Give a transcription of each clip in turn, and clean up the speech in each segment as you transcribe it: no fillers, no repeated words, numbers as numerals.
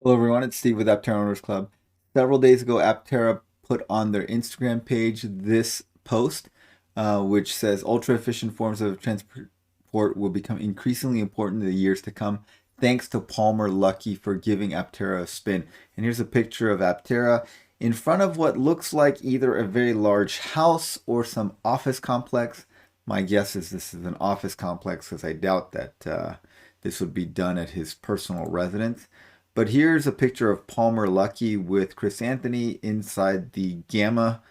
Hello everyone, it's Steve with Aptera Owners Club. Several days ago, Aptera put on their Instagram page this post, which says ultra efficient forms of transport will become increasingly important in the years to come. Thanks to Palmer Luckey for giving Aptera a spin. And here's a picture of Aptera in front of what looks like either a very large house or some office complex. My guess is this is an office complex because I doubt that this would be done at his personal residence. But here's a picture of Palmer Luckey with Chris Anthony inside the Gamma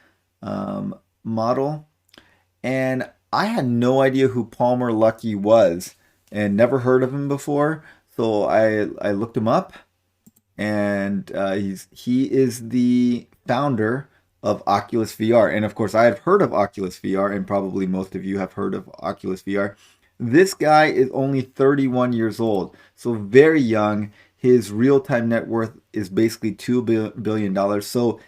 model. And I had no idea who Palmer Luckey was and never heard of him before. So I looked him up, and he is the founder of Oculus VR. And of course, I have heard of Oculus VR, and probably most of you have heard of Oculus VR. This guy is only 31 years old, so very young. His real-time net worth is basically $2 billion. So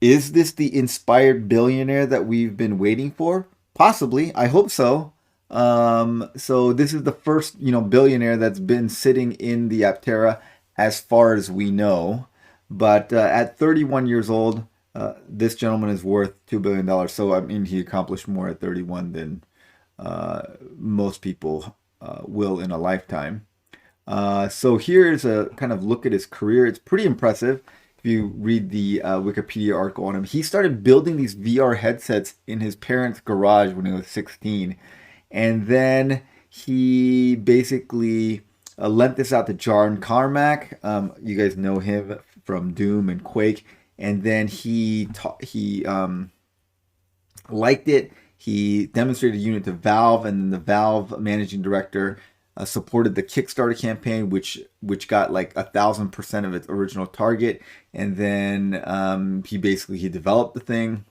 is this the inspired billionaire that we've been waiting for? Possibly. I hope so. So this is the first, billionaire that's been sitting in the Aptera as far as we know. But at 31 years old, this gentleman is worth $2 billion. So, I mean, he accomplished more at 31 than most people will in a lifetime. So here's a kind of look at his career. It's pretty impressive. If you read the Wikipedia article on him, he started building these VR headsets in his parents' garage when he was 16. And then he basically lent this out to John Carmack. You guys know him from Doom and Quake. And then he liked it. He demonstrated a unit to Valve, and then the Valve managing director supported the Kickstarter campaign, which got like 1,000% of its original target. And then he developed the thing,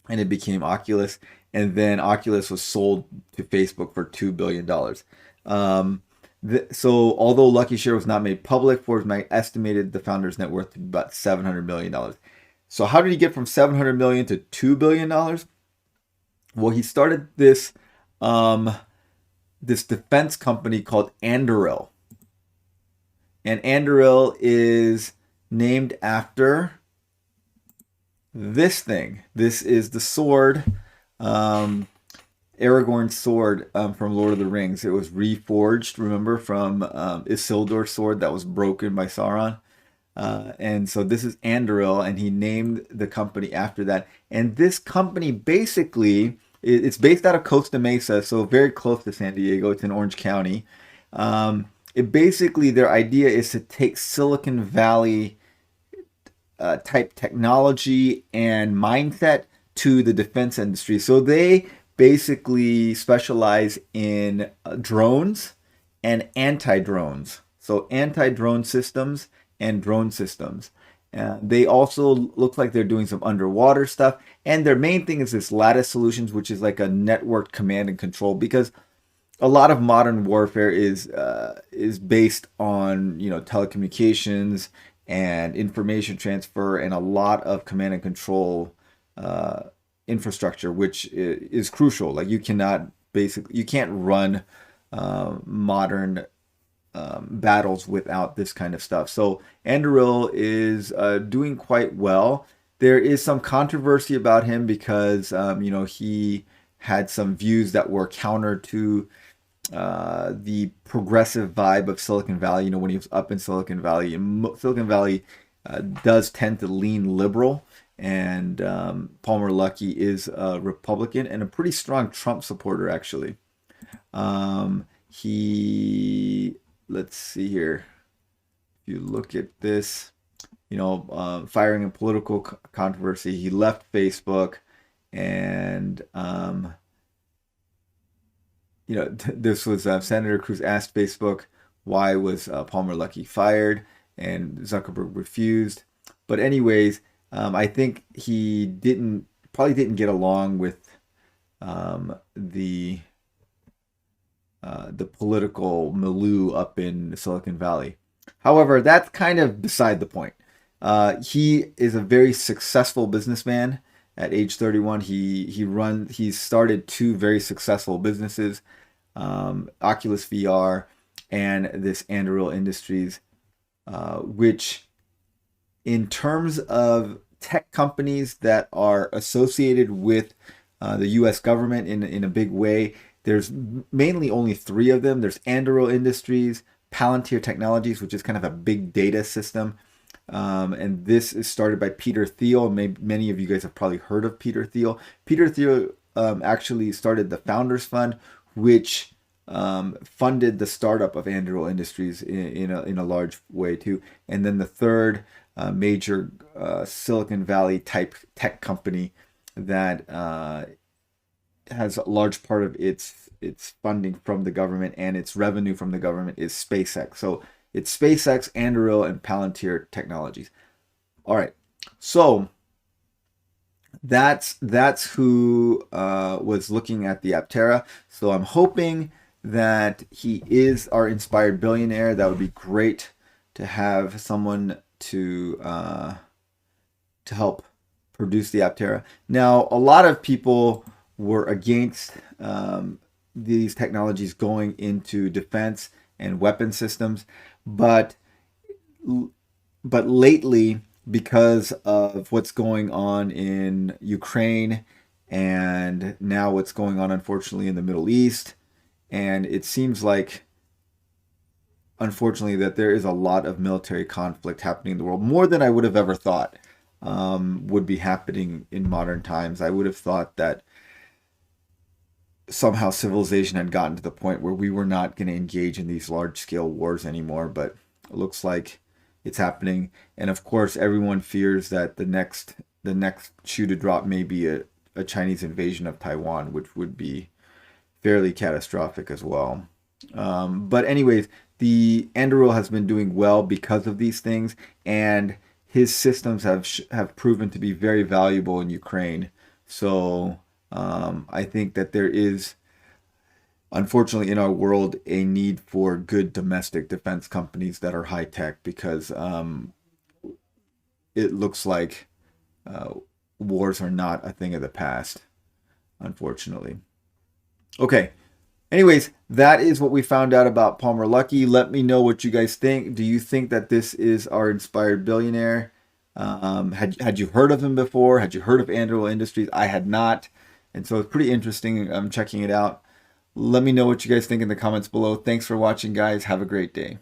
and it became Oculus. And then Oculus was sold to Facebook for $2 billion. So although Luckey share was not made public, Forbes estimated the founder's net worth to be about $700 million. So how did he get from $700 million to $2 billion? Well, he started this defense company called Anduril. And Anduril is named after this thing. This is the sword, Aragorn's sword from Lord of the Rings. It was reforged, remember, from Isildur's sword that was broken by Sauron. And so this is Anduril, and he named the company after that. And this company basically, it's based out of Costa Mesa, so very close to San Diego. It's in Orange County. Their idea is to take Silicon Valley type technology and mindset to the defense industry. So they basically specialize in drones and anti-drones. So anti-drone systems and drone systems. They also look like they're doing some underwater stuff. And their main thing is this Lattice Solutions, which is like a network command and control, because a lot of modern warfare is based on, telecommunications and information transfer, and a lot of command and control infrastructure, which is crucial. Like you can't run modern battles without this kind of stuff. So Anduril is doing quite well. There is some controversy about him because he had some views that were counter to the progressive vibe of Silicon Valley. When he was up in Silicon Valley, and Silicon Valley does tend to lean liberal. And Palmer Luckey is a Republican and a pretty strong Trump supporter, actually. Let's see here. If you look at this, firing a political controversy, he left Facebook, and this was Senator Cruz asked Facebook why was Palmer Luckey fired, and Zuckerberg refused. But anyways, I think he probably didn't get along with the political milieu up in Silicon Valley. However, that's kind of beside the point. He is a very successful businessman. At age 31, he started two very successful businesses, Oculus VR and this Andil Industries. which in terms of tech companies that are associated with the U.S. government in a big way, there's mainly only three of them. There's Andil Industries, Palantir Technologies, which is kind of a big data system. And this is started by Peter Thiel. Many of you guys have probably heard of Peter Thiel. Peter Thiel actually started the Founders Fund, which funded the startup of Andil Industries in a large way too. And then the third major Silicon Valley type tech company that has a large part of its funding from the government and its revenue from the government is SpaceX. So it's SpaceX, Anduril, and Palantir Technologies. All right, so that's who was looking at the Aptera. So I'm hoping that he is our inspired billionaire. That would be great to have someone to help produce the Aptera. Now, a lot of people were against these technologies going into defense and weapon systems, but lately, because of what's going on in Ukraine and now what's going on, unfortunately, in the Middle East, and it seems like, unfortunately, that there is a lot of military conflict happening in the world, more than I would have ever thought would be happening in modern times. I would have thought that somehow civilization had gotten to the point where we were not going to engage in these large-scale wars anymore, but it looks like it's happening. And of course, everyone fears that the next shoe to drop may be a Chinese invasion of Taiwan, which would be fairly catastrophic as well. But anyways, the Anduril has been doing well because of these things, and his systems have proven to be very valuable in Ukraine. So I think that there is, unfortunately, in our world, a need for good domestic defense companies that are high tech, because it looks like wars are not a thing of the past, unfortunately. Okay. Anyways, that is what we found out about Palmer Luckey. Let me know what you guys think. Do you think that this is our inspired billionaire? Had you heard of him before? Had you heard of Andil Industries? I had not. And so it's pretty interesting. I'm checking it out. Let me know what you guys think in the comments below. Thanks for watching, guys. Have a great day.